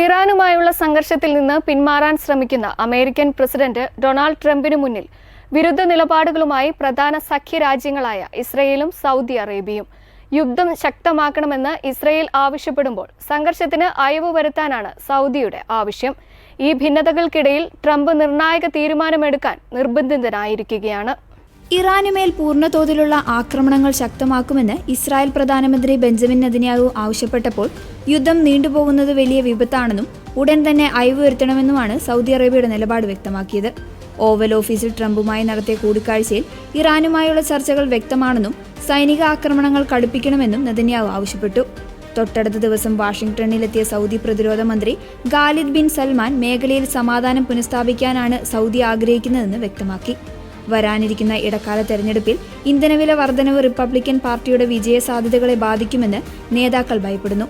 ഇറാനുമായുള്ള സംഘർഷത്തിൽ നിന്ന് പിന്മാറാൻ ശ്രമിക്കുന്ന അമേരിക്കൻ പ്രസിഡന്റ് ഡൊണാൾഡ് ട്രംപിനു മുന്നിൽ വിരുദ്ധ നിലപാടുകളുമായി പ്രധാന സഖ്യരാജ്യങ്ങളായ ഇസ്രയേലും സൗദി അറേബ്യയും യുദ്ധം ശക്തമാക്കണമെന്ന് ഇസ്രയേൽ ആവശ്യപ്പെടുമ്പോൾ സംഘർഷത്തിന് അയവ് വരുത്താനാണ് സൗദിയുടെ ആവശ്യം. ഈ ഭിന്നതകൾക്കിടയിൽ ട്രംപ് നിർണായക തീരുമാനമെടുക്കാൻ നിർബന്ധിതനായിരിക്കുകയാണ്. ഇറാനുമേൽ പൂർണ്ണതോതിലുള്ള ആക്രമണങ്ങൾ ശക്തമാക്കുമെന്ന് ഇസ്രായേൽ പ്രധാനമന്ത്രി ബെഞ്ചമിൻ നെതന്യാഹു ആവശ്യപ്പെട്ടപ്പോൾ യുദ്ധം നീണ്ടുപോകുന്നത് വലിയ വിപത്താണെന്നും ഉടൻ തന്നെ അയവ് വരുത്തണമെന്നുമാണ് സൗദി അറേബ്യയുടെ നിലപാട് വ്യക്തമാക്കിയത്. ഓവൽ ഓഫീസിൽ ട്രംപുമായി നടത്തിയ കൂടിക്കാഴ്ചയിൽ ഇറാനുമായുള്ള ചർച്ചകൾ വ്യക്തമാണെന്നും സൈനിക ആക്രമണങ്ങൾ കടുപ്പിക്കണമെന്നും നെതന്യാഹു ആവശ്യപ്പെട്ടു. തൊട്ടടുത്ത ദിവസം വാഷിംഗ്ടണിലെത്തിയ സൗദി പ്രതിരോധ മന്ത്രി ഖാലിദ് ബിൻ സൽമാൻ മേഖലയിൽ സമാധാനം പുനഃസ്ഥാപിക്കാനാണ് സൗദി ആഗ്രഹിക്കുന്നതെന്ന് വ്യക്തമാക്കി. വരാനിരിക്കുന്ന ഇടക്കാല തെരഞ്ഞെടുപ്പിൽ ഇന്ധനവില വർധനവ് റിപ്പബ്ലിക്കൻ പാർട്ടിയുടെ വിജയ സാധ്യതകളെ ബാധിക്കുമെന്ന് നേതാക്കൾ ഭയപ്പെടുന്നു.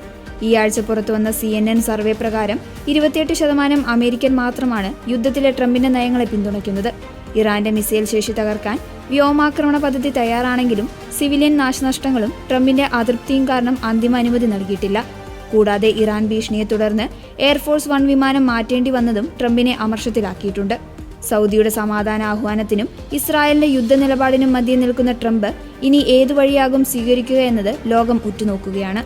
ഈ ആഴ്ച പുറത്തുവന്ന CNN സർവേ പ്രകാരം 28% അമേരിക്കൻ മാത്രമാണ് യുദ്ധത്തിലെ ട്രംപിന്റെ നയങ്ങളെ പിന്തുണയ്ക്കുന്നത്. ഇറാന്റെ മിസൈൽ ശേഷി തകർക്കാൻ വ്യോമാക്രമണ പദ്ധതി തയ്യാറാണെങ്കിലും സിവിലിയൻ നാശനഷ്ടങ്ങളും ട്രംപിന്റെ അതൃപ്തിയും കാരണം അന്തിമ അനുമതി നൽകിയിട്ടില്ല. കൂടാതെ ഇറാൻ ഭീഷണിയെ തുടർന്ന് എയർഫോഴ്സ് 1 വിമാനം മാറ്റേണ്ടി വന്നതും ട്രംപിനെ അമർഷത്തിലാക്കിയിട്ടുണ്ട്. സൗദിയുടെ സമാധാന ആഹ്വാനത്തിനും ഇസ്രായേലിന്റെ യുദ്ധ നിലപാടിനും മധ്യേ നിൽക്കുന്ന ട്രംപ് ഇനി ഏതു വഴിയാകും സ്വീകരിക്കുക എന്നത് ലോകം ഉറ്റുനോക്കുകയാണ്.